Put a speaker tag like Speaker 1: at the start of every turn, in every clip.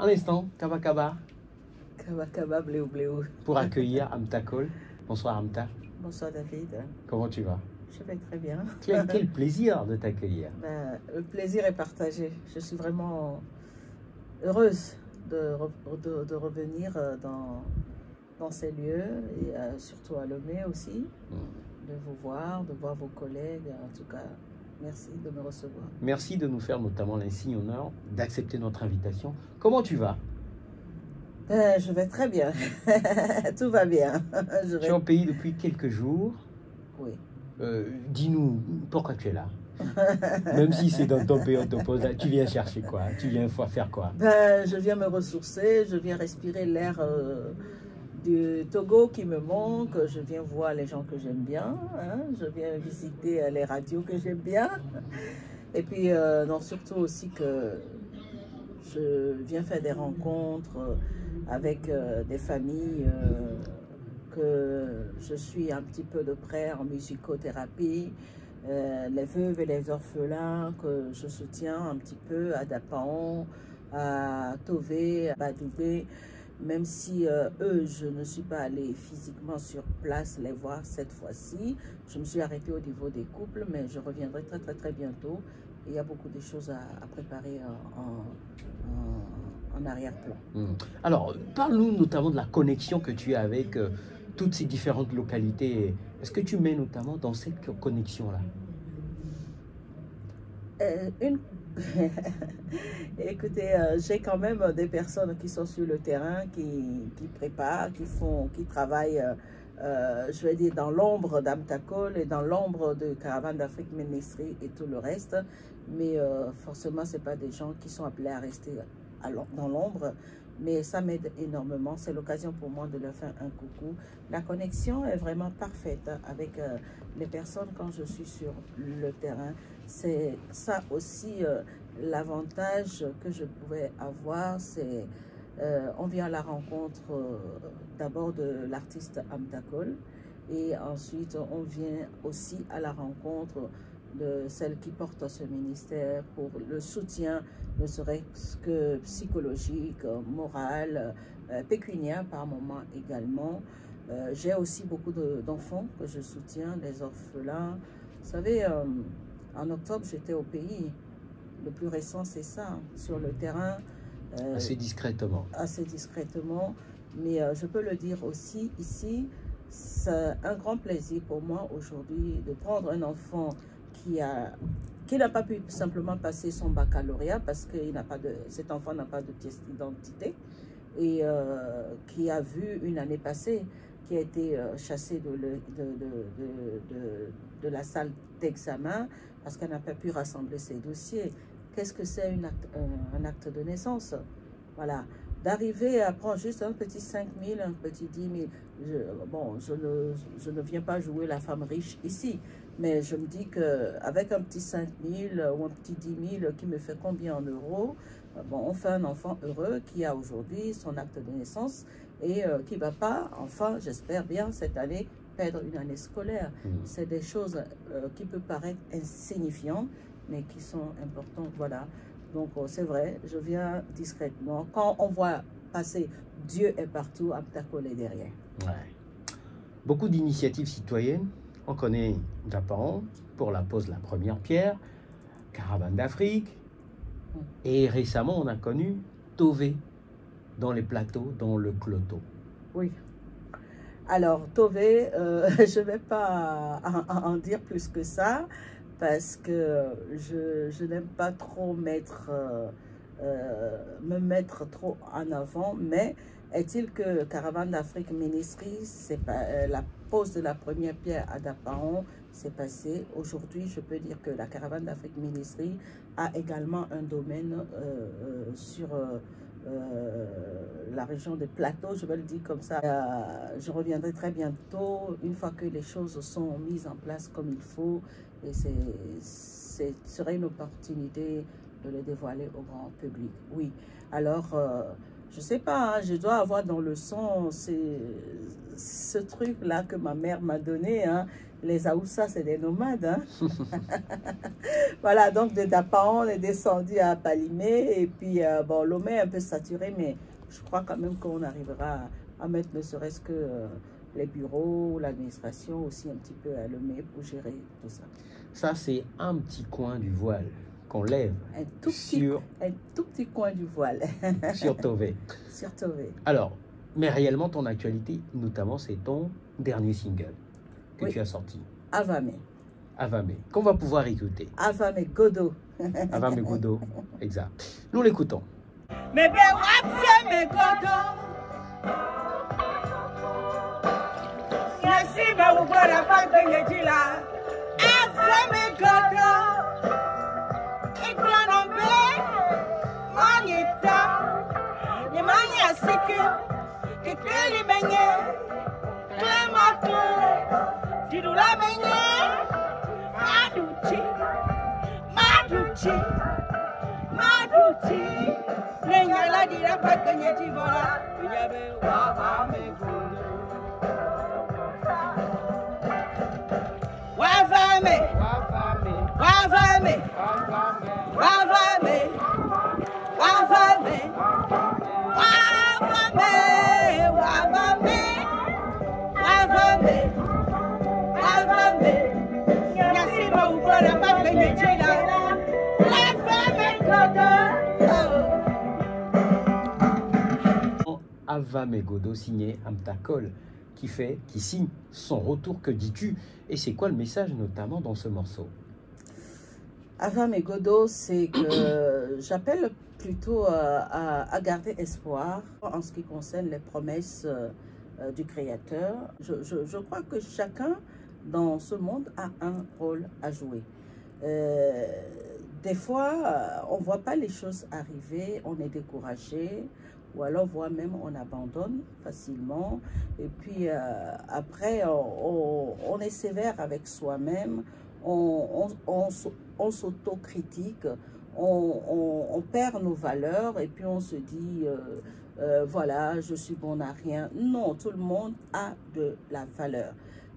Speaker 1: En l'instant, Kaba Kaba.
Speaker 2: Kaba Kaba, bléou bléou.
Speaker 1: Pour accueillir Amta Cole. Bonsoir Amta.
Speaker 2: Bonsoir David.
Speaker 1: Comment tu vas?
Speaker 2: Je vais très bien.
Speaker 1: Quel plaisir de t'accueillir.
Speaker 2: Le plaisir est partagé. Je suis vraiment heureuse de revenir dans ces lieux et surtout à Lomé aussi, de vous voir, de voir vos collègues. En tout cas, merci de me recevoir.
Speaker 1: Merci de nous faire notamment l'insigne honneur d'accepter notre invitation. Comment tu vas?
Speaker 2: Je vais très bien. Tout va bien.
Speaker 1: Tu es au pays depuis quelques jours.
Speaker 2: Oui.
Speaker 1: Dis-nous, pourquoi tu es là? Même si c'est dans ton pays, on te pose là, tu viens chercher quoi? Tu viens faire quoi?
Speaker 2: Je viens me ressourcer, je viens respirer l'air du Togo qui me manque, je viens voir les gens que j'aime bien, hein? Je viens visiter les radios que j'aime bien. Et puis, non, surtout aussi que je viens faire des rencontres avec des familles que je suis un petit peu de près en musicothérapie, les veuves et les orphelins que je soutiens un petit peu à Dapaon, à Tové, à Badoubé, même si eux, je ne suis pas allée physiquement sur place les voir cette fois-ci. Je me suis arrêtée au niveau des couples, mais je reviendrai très bientôt. Il y a beaucoup de choses à préparer en arrière-plan.
Speaker 1: Alors, parle-nous notamment de la connexion que tu as avec toutes ces différentes localités. Est-ce que tu mets notamment dans cette connexion-là?
Speaker 2: Écoutez, j'ai quand même des personnes qui sont sur le terrain, qui préparent, qui travaillent, je vais dire, dans l'ombre d'Amta Cole et dans l'ombre de Caravane d'Afrique Ministry et tout le reste. Mais forcément, ce n'est pas des gens qui sont appelés à rester dans l'ombre. Mais ça m'aide énormément. C'est l'occasion pour moi de leur faire un coucou. La connexion est vraiment parfaite avec les personnes quand je suis sur le terrain. C'est ça aussi l'avantage que je pouvais avoir. C'est on vient à la rencontre d'abord de l'artiste Amta Cole et ensuite on vient aussi à la rencontre de celle qui porte ce ministère pour le soutien, ne serait-ce que psychologique, moral, pécuniaire par moment également. J'ai aussi beaucoup d'enfants que je soutiens, des orphelins. Vous savez, en octobre, j'étais au pays. Le plus récent, c'est ça, sur le terrain.
Speaker 1: Assez discrètement.
Speaker 2: Assez discrètement. Mais je peux le dire aussi ici, c'est un grand plaisir pour moi aujourd'hui de prendre un enfant qui n'a pas pu simplement passer son baccalauréat parce que cet enfant n'a pas de pièce d'identité et qui a vu une année passée, qui a été chassée de la salle d'examen parce qu'elle n'a pas pu rassembler ses dossiers. Qu'est-ce que c'est un acte de naissance? Voilà. D'arriver à prendre juste un petit 5 000, un petit 10 000. Je ne viens pas jouer la femme riche ici, mais je me dis qu'avec un petit 5 000 ou un petit 10 000 qui me fait combien en euros, bon, on fait un enfant heureux qui a aujourd'hui son acte de naissance et qui ne va pas, enfin, j'espère bien, cette année, perdre une année scolaire. C'est des choses qui peuvent paraître insignifiantes, mais qui sont importantes, voilà. Donc, c'est vrai, je viens discrètement. Quand on voit passer Dieu est partout, Amta Cole est derrière.
Speaker 1: Ouais. Beaucoup d'initiatives citoyennes. On connaît Dapaon pour la pose de la première pierre, Caravane d'Afrique. Et récemment, on a connu Tové dans les plateaux, dans le Cloto.
Speaker 2: Oui. Alors, Tové, je ne vais pas en dire plus que ça. Parce que je n'aime pas trop me mettre trop en avant, mais est-il que Caravane d'Afrique Ministry, c'est pas la pose de la première pierre à Dapaon s'est passée. Aujourd'hui, je peux dire que la Caravane d'Afrique Ministry a également un domaine sur la région des plateaux, je vais le dire comme ça. Je reviendrai très bientôt, une fois que les choses sont mises en place comme il faut. Et ce serait une opportunité de le dévoiler au grand public. Oui, alors, je ne sais pas, hein, je dois avoir dans le sang ce truc-là que ma mère m'a donné, hein, Les Aoussa, c'est des nomades. Hein? Voilà, donc de Dapaon, on est descendu à Palimé. Et puis, bon, Lomé est un peu saturé, mais je crois quand même qu'on arrivera à mettre ne serait-ce que les bureaux, l'administration aussi un petit peu à Lomé pour gérer tout ça.
Speaker 1: Ça, c'est un petit coin du voile qu'on lève
Speaker 2: un tout petit coin du voile.
Speaker 1: Sur Tové.
Speaker 2: Sur Tové.
Speaker 1: Alors, mais réellement, ton actualité, notamment, c'est ton dernier single que tu as sorti.
Speaker 2: Avame.
Speaker 1: Avame, qu'on va pouvoir écouter.
Speaker 2: Avame Godo.
Speaker 1: Avame Godo, exact. Nous l'écoutons.
Speaker 2: Mais bien, Avame Godo. Merci, mais vous voyez la vague de Yedila. Avame Godo. Et Granambe, Magneta, les Magna Sécu, que les Meignes, Clémato, Didula Meignes, Madouchi, Madouchi, Madouchi, Nengala di la Paganyeti Vola, Yabe Wavame Godo. Wavame, Wavame, Wavame, Wavame, Wavame, Wavame, Wavame, Wavame, Yasiba Ubora Baganyetila, Wavame Godo.
Speaker 1: Avame Godo signé Amtakol qui signe son retour. Que dis-tu? Et c'est quoi le message notamment dans ce morceau?
Speaker 2: Avame Godo, c'est que j'appelle plutôt à garder espoir en ce qui concerne les promesses du Créateur. Je crois que chacun dans ce monde a un rôle à jouer. Des fois, on ne voit pas les choses arriver, on est découragé, ou alors voire même on abandonne facilement. Et puis après, on est sévère avec soi-même, on s'autocritique, on perd nos valeurs et puis on se dit voilà, je suis bon à rien. Non, tout le monde a de la valeur,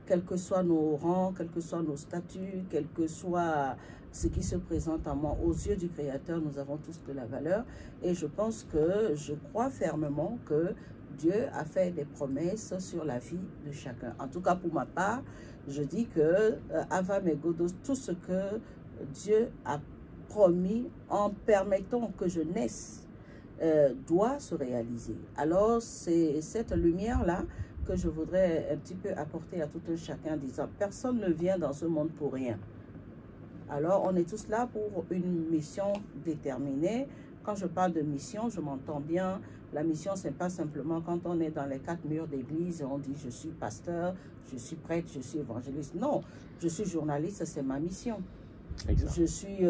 Speaker 2: quels que soient nos rangs, quels que soient nos statuts, quel que soit ce qui se présente à moi. Aux yeux du Créateur, nous avons tous de la valeur. Et je pense que, je crois fermement que Dieu a fait des promesses sur la vie de chacun. En tout cas, pour ma part, je dis que Avame Godo, tout ce que Dieu a promis en permettant que je naisse doit se réaliser. Alors, c'est cette lumière-là que je voudrais un petit peu apporter à tout un chacun, en disant, personne ne vient dans ce monde pour rien. Alors, on est tous là pour une mission déterminée. Quand je parle de mission, je m'entends bien. La mission, ce n'est pas simplement quand on est dans les 4 murs d'église et on dit « je suis pasteur, je suis prêtre, je suis évangéliste ». Non, je suis journaliste, c'est ma mission. Exact. Je suis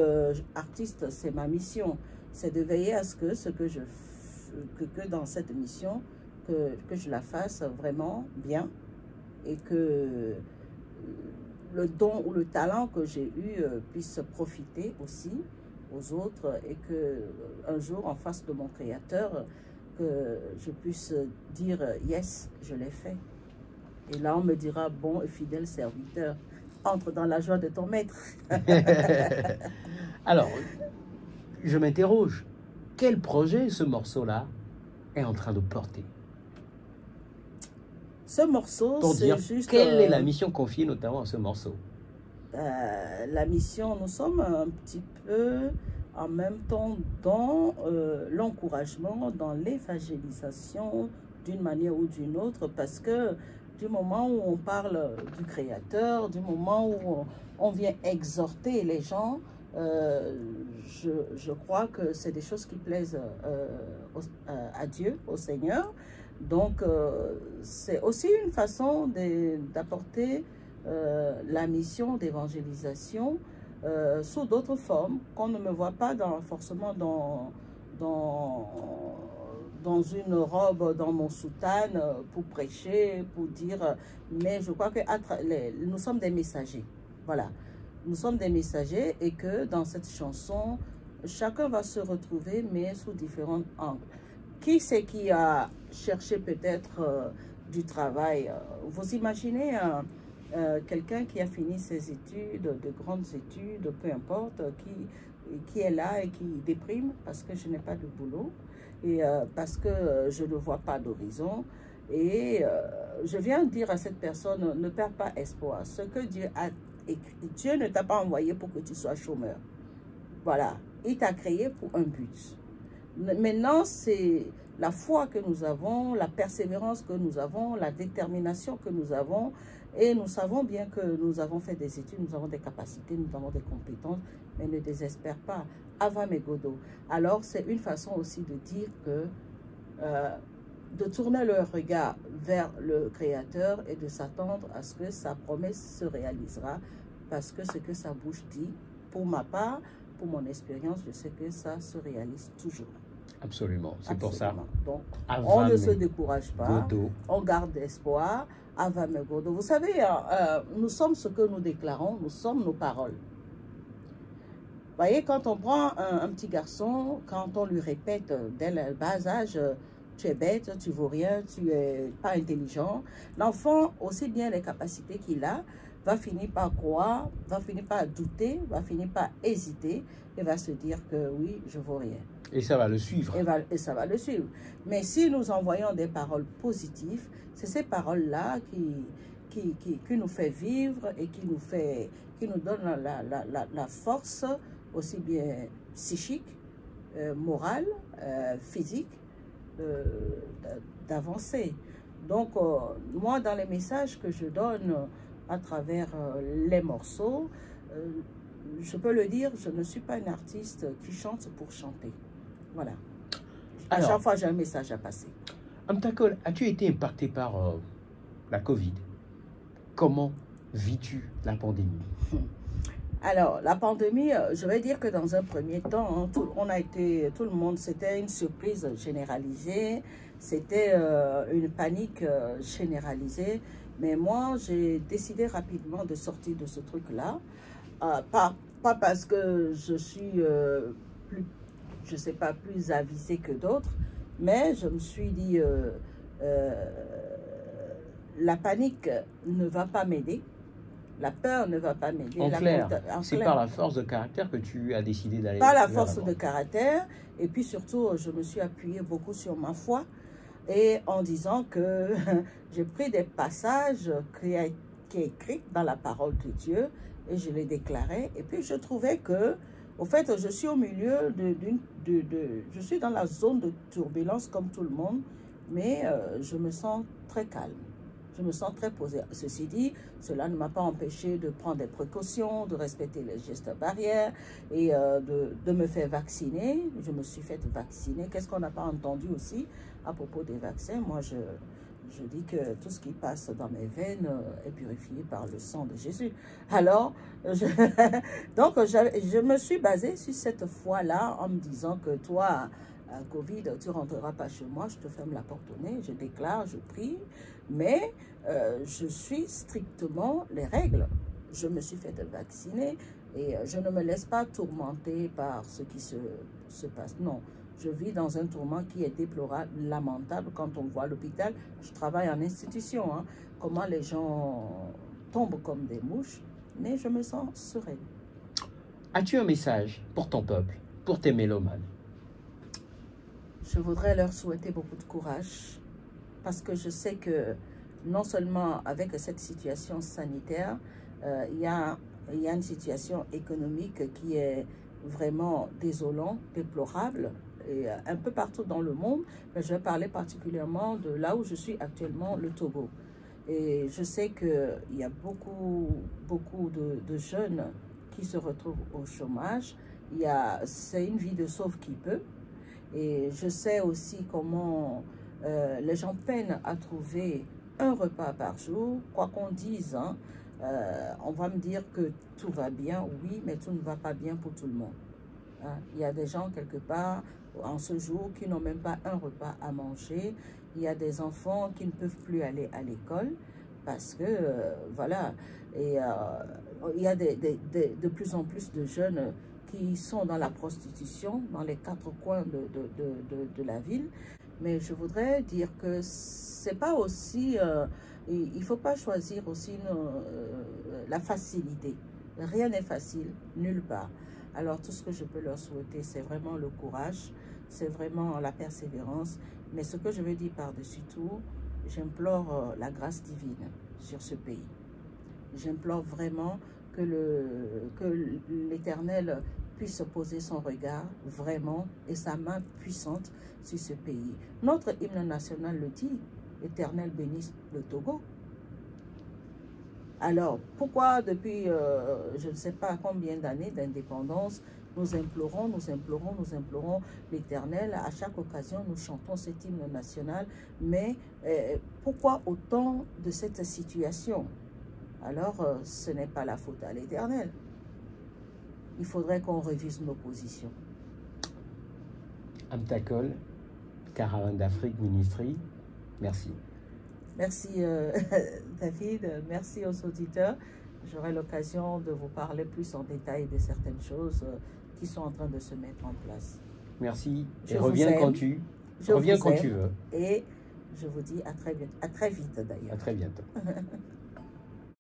Speaker 2: artiste, c'est ma mission. C'est de veiller à ce que que dans cette mission, que je la fasse vraiment bien et que le don ou le talent que j'ai eu puisse profiter aussi aux autres et que un jour, en face de mon Créateur, que je puisse dire « yes, je l'ai fait ». Et là, on me dira « bon et fidèle serviteur, entre dans la joie de ton maître ».
Speaker 1: Alors, je m'interroge, quel projet ce morceau-là est en train de porter?
Speaker 2: Ce morceau, c'est juste...
Speaker 1: Quelle est la mission confiée notamment à ce morceau?
Speaker 2: La mission, nous sommes un petit peu en même temps dans l'encouragement, dans l'évangélisation d'une manière ou d'une autre, parce que du moment où on parle du Créateur, du moment où on vient exhorter les gens, je crois que c'est des choses qui plaisent à Dieu, au Seigneur. Donc, c'est aussi une façon d'apporter la mission d'évangélisation sous d'autres formes qu'on ne me voit pas forcément dans une robe, dans mon soutane pour prêcher, pour dire, mais je crois que nous sommes des messagers. Voilà, nous sommes des messagers et que dans cette chanson, chacun va se retrouver, mais sous différents angles. Qui c'est qui a cherché peut-être du travail? Vous imaginez quelqu'un qui a fini ses études, de grandes études, peu importe, qui est là et qui déprime parce que je n'ai pas de boulot et parce que je ne vois pas d'horizon. Et je viens dire à cette personne, ne perds pas espoir. Ce que Dieu a écrit, Dieu ne t'a pas envoyé pour que tu sois chômeur. Voilà, il t'a créé pour un but. Maintenant, c'est la foi que nous avons, la persévérance que nous avons, la détermination que nous avons. Et nous savons bien que nous avons fait des études, nous avons des capacités, nous avons des compétences, mais ne désespère pas. Ava Megodo. Alors, c'est une façon aussi de dire que, de tourner le regard vers le Créateur et de s'attendre à ce que sa promesse se réalisera, parce que ce que sa bouche dit, pour ma part, pour mon expérience, je sais que ça se réalise toujours.
Speaker 1: Absolument, c'est pour ça.
Speaker 2: Donc, on ne se décourage pas,
Speaker 1: Godo.
Speaker 2: on garde espoir. Ava Megodo. Vous savez, nous sommes ce que nous déclarons, nous sommes nos paroles. Vous voyez, quand on prend un petit garçon, quand on lui répète dès le bas âge, tu es bête, tu vaux rien, tu n'es pas intelligent, l'enfant, aussi bien les capacités qu'il a, va finir par croire, va finir par douter, va finir par hésiter et va se dire que oui, je vaux rien.
Speaker 1: Et ça va le suivre.
Speaker 2: Et ça va le suivre. Mais si nous envoyons des paroles positives, c'est ces paroles-là qui nous fait vivre et qui nous donne la force, aussi bien psychique, morale, physique, d'avancer. Donc, moi, dans les messages que je donne à travers les morceaux, je peux le dire, je ne suis pas une artiste qui chante pour chanter. Voilà. À chaque fois, j'ai un message à passer.
Speaker 1: Amtakol, as-tu été impacté par la Covid? Comment vis-tu la pandémie?
Speaker 2: Alors, la pandémie, je vais dire que dans un premier temps, hein, tout le monde, c'était une surprise généralisée, c'était une panique généralisée. Mais moi, j'ai décidé rapidement de sortir de ce truc-là. Pas parce que je suis je ne sais pas, plus avisée que d'autres, mais je me suis dit, la panique ne va pas m'aider, la peur ne va pas m'aider.
Speaker 1: En clair, c'est par la force de caractère que tu as décidé d'aller.
Speaker 2: Par la force de caractère, et puis surtout, je me suis appuyée beaucoup sur ma foi, et en disant que j'ai pris des passages qui est écrit dans la parole de Dieu, et je les déclarais, et puis je trouvais que, au fait, je suis au milieu je suis dans la zone de turbulence comme tout le monde, mais je me sens très calme. Je me sens très posée. Ceci dit, cela ne m'a pas empêché de prendre des précautions, de respecter les gestes barrières et de me faire vacciner. Je me suis fait vacciner. Qu'est-ce qu'on n'a pas entendu aussi à propos des vaccins? Moi, je dis que tout ce qui passe dans mes veines est purifié par le sang de Jésus. Alors, donc, je me suis basée sur cette foi-là en me disant que toi, Covid, tu ne rentreras pas chez moi, je te ferme la porte au nez, je déclare, je prie, mais je suis strictement les règles. Je me suis fait vacciner et je ne me laisse pas tourmenter par ce qui se passe. Non. Je vis dans un tourment qui est déplorable, lamentable. Quand on voit l'hôpital, je travaille en institution, hein, comment les gens tombent comme des mouches, mais je me sens sereine.
Speaker 1: As-tu un message pour ton peuple, pour tes mélomanes?
Speaker 2: Je voudrais leur souhaiter beaucoup de courage, parce que je sais que non seulement avec cette situation sanitaire, il y a une situation économique qui est vraiment désolante, déplorable, et un peu partout dans le monde, mais je vais parler particulièrement de là où je suis actuellement, le Togo. Et je sais qu'il y a beaucoup de jeunes qui se retrouvent au chômage. C'est une vie de sauve qui peut. Et je sais aussi comment les gens peinent à trouver un repas par jour. Quoi qu'on dise, hein, on va me dire que tout va bien, oui, mais tout ne va pas bien pour tout le monde. Hein. Il y a des gens quelque part en ce jour qui n'ont même pas un repas à manger. Il y a des enfants qui ne peuvent plus aller à l'école parce que, voilà, et il y a de plus en plus de jeunes qui sont dans la prostitution, dans les quatre coins de la ville. Mais je voudrais dire que c'est pas aussi il ne faut pas choisir aussi la facilité. Rien n'est facile, nulle part. Alors tout ce que je peux leur souhaiter, c'est vraiment le courage, c'est vraiment la persévérance. Mais ce que je veux dire par-dessus tout, j'implore la grâce divine sur ce pays. J'implore vraiment que l'Éternel puisse poser son regard vraiment et sa main puissante sur ce pays. Notre hymne national le dit, l'Éternel bénisse le Togo. Alors, pourquoi depuis je ne sais pas combien d'années d'indépendance, nous implorons l'Éternel, à chaque occasion nous chantons cet hymne national, mais pourquoi autant de cette situation? Alors, ce n'est pas la faute à l'Éternel. Il faudrait qu'on révise nos positions.
Speaker 1: Amtakol, Caravane d'Afrique Ministry, merci.
Speaker 2: Merci David, merci aux auditeurs. J'aurai l'occasion de vous parler plus en détail de certaines choses qui sont en train de se mettre en place.
Speaker 1: Merci. Et reviens quand tu veux.
Speaker 2: Et je vous dis à très vite d'ailleurs.
Speaker 1: À très bientôt.